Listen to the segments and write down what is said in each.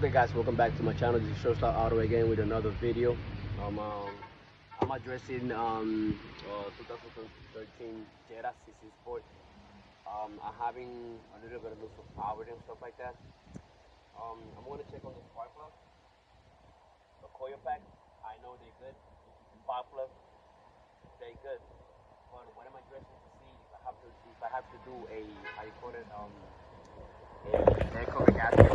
Okay guys, welcome back to my channel. This is Showstar Auto again with another video. I'm addressing 2013 Jetta CC Sport. I'm having a little bit of loss of power and stuff like that. I'm going to check on the spark plug, the coil pack. I know they're good. Spark plug, they're good. But what I'm addressing to see if I have to do a, how you call it, a air cover gasket.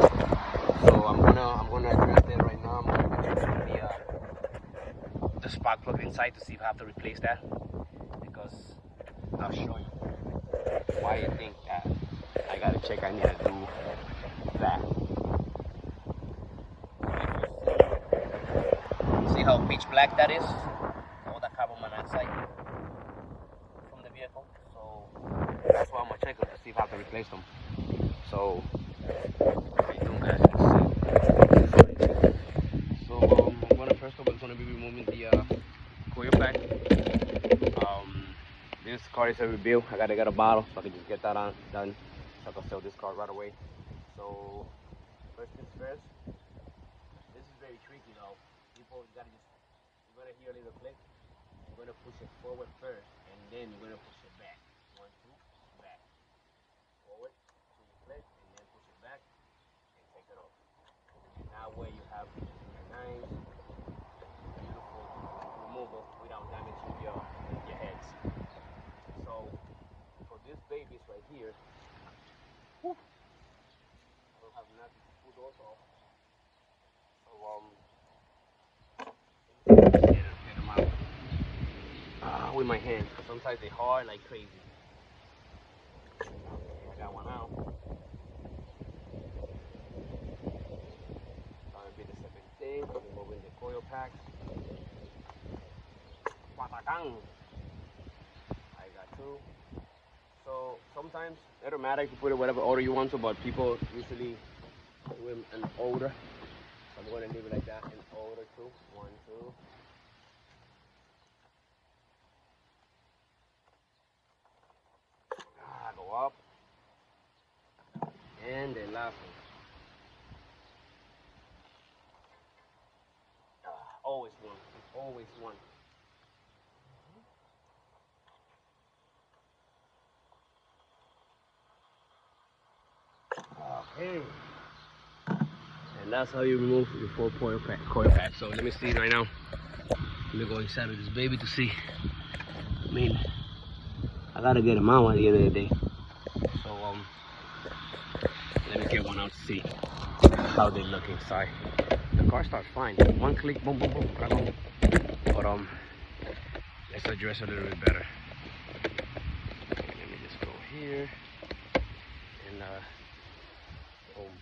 So I'm gonna address that right now. I'm gonna address the spark plug inside to see if I have to replace that, because I'll show you why I think that I gotta check. I need to do that. See how pitch black that is? All the carbon monoxide from the vehicle. So that's why I'm gonna check them to see if I have to replace them. So how you doing, guys? So I'm gonna first of all gonna be removing the coil pack. This car is a rebuild. I gotta get a bottle so I can just get that done, so I can sell this car right away. So first things first. This is very tricky though. People, you're gonna hear a little click. You're gonna push it forward first, and then you're gonna push it back. 1, 2, back. Forward, so you click, and then push it back, and take it off. And that way you have a nice, beautiful removal without damaging your heads. So for these babies right here, whew, I don't have nothing to pull those off. So get them out with my hands. Sometimes they hard like crazy. Okay, I got one out. Gonna be the 17, removing the coil packs. Patacang. I got 2. So sometimes it don't matter if you put it whatever order you want to, but people usually do it in order. So I'm gonna leave it like that in order too. 1, 2. Go up. And the last one. Always one. Always one. Okay. And that's how you remove your 4 coil pack. So let me see right now. Let me go inside of this baby to see. I mean, I gotta get them out at the end of the day. So let me get one out to see how they look inside. The car starts fine. One click, boom, boom, boom, boom. But let's address it a little bit better. Let me just go here and boom.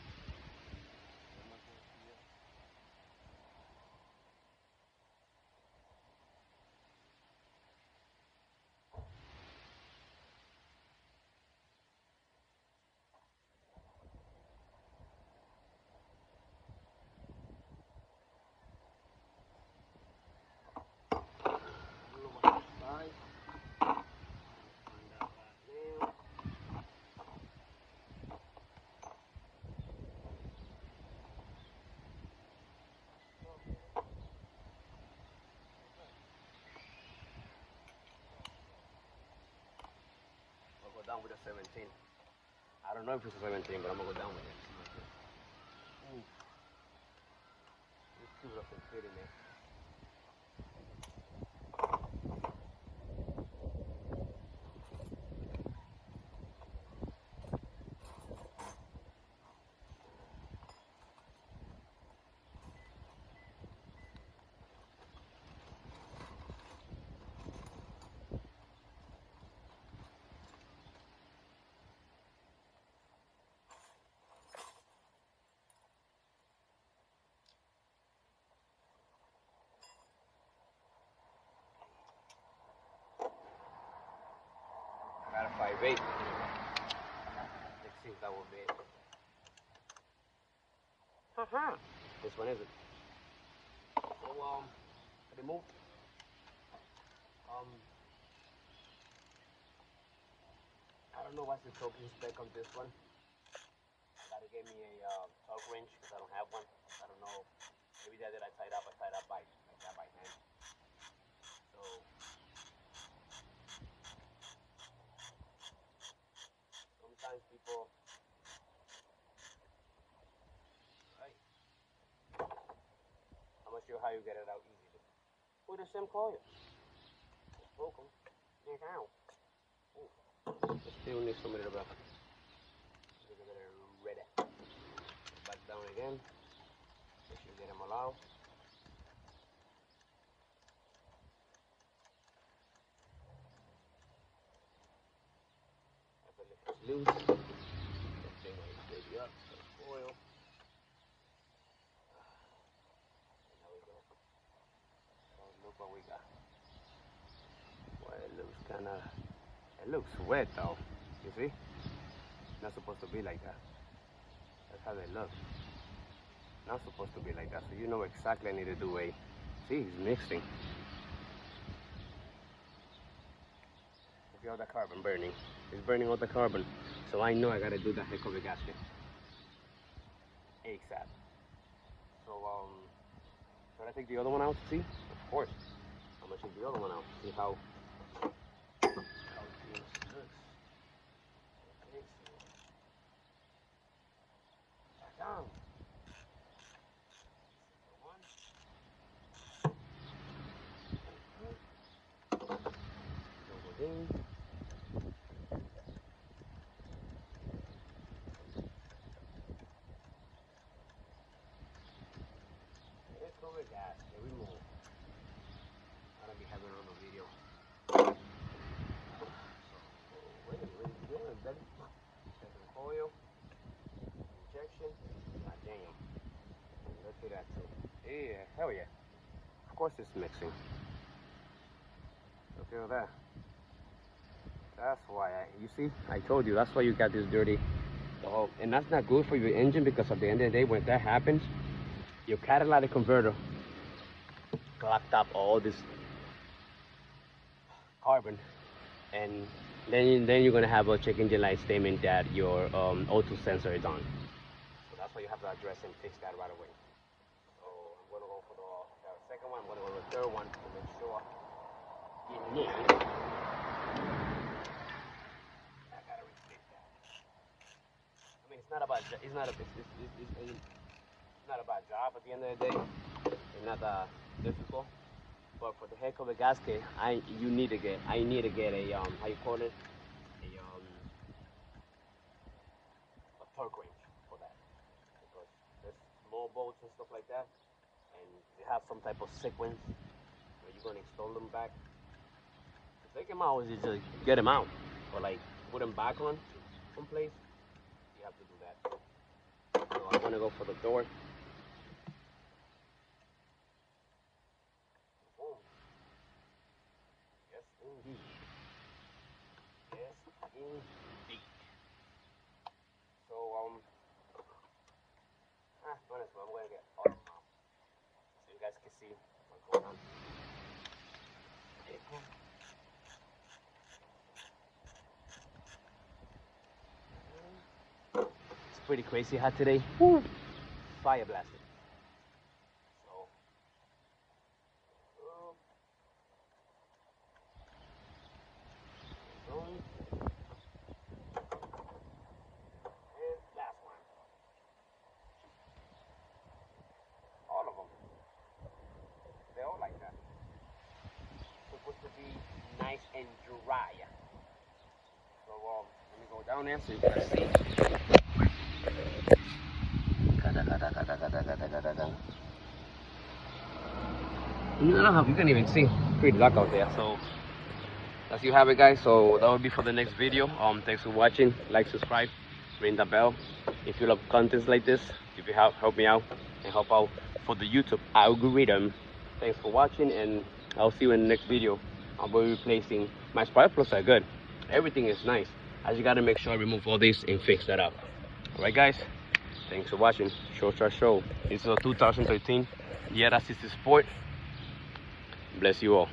Down with a 17. I don't know if it's a 17, but I'm gonna go down with it. Ooh. This tube doesn't fit in there. I got a 5.8. Let's see if that will be it. This one is it. So remove. I don't know what's the choking spec on this one. Gotta give me a torque wrench because I don't have one. know, maybe that I tied up by like that by hand. So sometimes people, right? I'm not sure how you get it out easily. With the same coil. Welcome. Yeah, how? Still need some little bit. Look at it ready. Back down again. Make sure you get them all out. Loose. This thing is baby up. Oil. And there we go. So look what we got. Well, it looks wet though. You see? Not supposed to be like that. That's how they look. Not supposed to be like that. So you know exactly I need to do a. See, he's mixing. See all the carbon burning. It's burning all the carbon. So I know I gotta do the heck of a gasket. ASAP. So should I take the other one out to see? Of course. I'm gonna take the other one out. See how this looks. Okay, so back down. Second one. Gas, here we move. I don't be having on the video. So, what are you doing, buddy? Second coil, injection. God damn. Let's do that too. Yeah, hell yeah. Of course it's mixing. So feel that. That's why you see, I told you, that's why you got this dirty. And that's not good for your engine because at the end of the day, when that happens, your catalytic converter clogged up all this carbon, and then you're gonna have a check engine light statement that your O2 sensor is on. So that's why you have to address and fix that right away. So I'm gonna go for the second one. I'm gonna go for the third one to make sure you need. I gotta replace that. I mean, it's not about it's not a it's not a bad job at the end of the day. It's not difficult. But for the heck of a gasket, I need to get a how you call it, a torque range for that, because there's small bolts and stuff like that, and they have some type of sequence where you're gonna install them back. To take them out is just get them out, but like put them back on place, you have to do that. So I'm gonna go for the door. Indeed. Yes, indeed. So, might as well. I'm gonna get all of them out so you guys can see what's going on. It's pretty crazy hot today. Woo. Fire blasted. Nice and dry. So let me go down there so you can see. You can even see. Pretty dark out there. So as you have it, guys. So that will be for the next video. Thanks for watching. Like, subscribe, ring the bell. If you love contents like this, if you help me out and help out for the YouTube algorithm. Thanks for watching, and I'll see you in the next video. I'll be replacing my spark plugs are good. Everything is nice. I just gotta make sure I remove all this and fix that up. Alright guys, thanks for watching. Show. This is a 2013 Jetta 60 Sport. Bless you all.